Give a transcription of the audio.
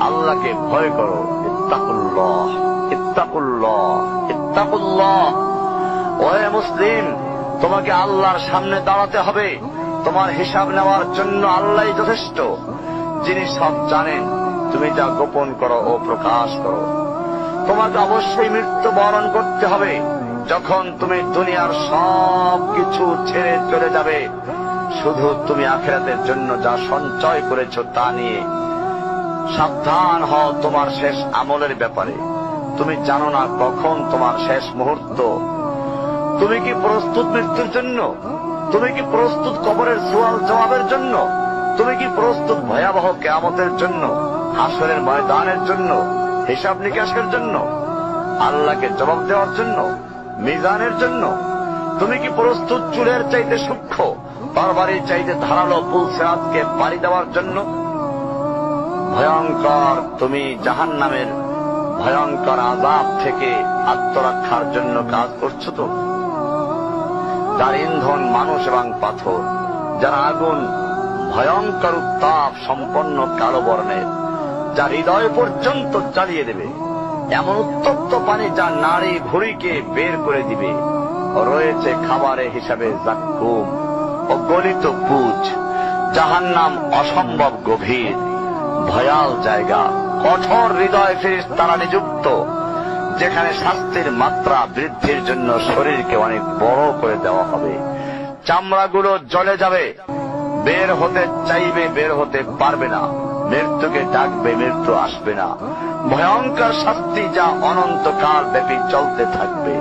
আল্লাহকে ভয় করো। ইত্তাকুল্লাহ, ইত্তাকুল্লাহ, ইত্তাকুল্লাহ। ওহে মুসলিম, তোমাকে আল্লাহর সামনে দাঁড়াতে হবে। তোমার হিসাব নেওয়ার জন্য আল্লাহই যথেষ্ট, যিনি সব জানেন। তুমি যা গোপন করো ও প্রকাশ করো। তোমাকে অবশ্যই মৃত্যু বরণ করতে হবে। যখন তুমি দুনিয়ার সব কিছু ছেড়ে চলে যাবে, শুধু তুমি আখিরাতের জন্য যা সঞ্চয় করেছ তা নিয়ে সাবধান হও তোমার শেষ আমলের ব্যাপারে। তুমি জানো না কখন তোমার শেষ মুহূর্ত। তুমি কি প্রস্তুত মৃত্যুর জন্য? তুমি কি প্রস্তুত কবরের সওয়াল জবাবের জন্য? তুমি কি প্রস্তুত ভয়াবহ কিয়ামতের জন্য, হাসরের ময়দানের জন্য, হিসাব নিকাশের জন্য, আল্লাহকে জবাব দেওয়ার জন্য, মিজানের জন্য? তুমি কি প্রস্তুত চুলের চাইতে সূক্ষ্ম, তরবারির চাইতে ধারালো পুল সিরাতকে পাড়ি দেওয়ার জন্য? ভয়ঙ্কর তুমি জাহান্নামের ভয়ঙ্কর আযাব থেকে আত্মরক্ষার জন্য কাজ করছো তো? যার ইন্ধন মানুষ এবং পাথর, যার আগুন ভয়ঙ্কর উত্তাপ সম্পন্ন কালো বর্ণের, যা হৃদয় পর্যন্ত জ্বালিয়ে দেবে, এমন উত্তপ্ত পানি যা নাড়ি ভুঁড়িকে বের করে দিবে। রয়েছে খাবারের হিসাবে জাক্কুম ও গলিত পুঁজ। জাহান্নাম অসম্ভব গভীর, ভয়াল জায়গা, কঠোর হৃদয় ফেরেশতারা নিযুক্ত, যেখানে শাস্তির মাত্রা বৃদ্ধির জন্য শরীরকে অনেক বড় করে দেওয়া হবে। চামড়াগুলো জ্বলে যাবে, বের হতে চাইবে, বের হতে পারবে না। মৃত্যুকে ডাকবে, মৃত্যু আসবে না। ভয়ঙ্কর শাস্তি যা অনন্তকাল ব্যাপী চলতে থাকবে।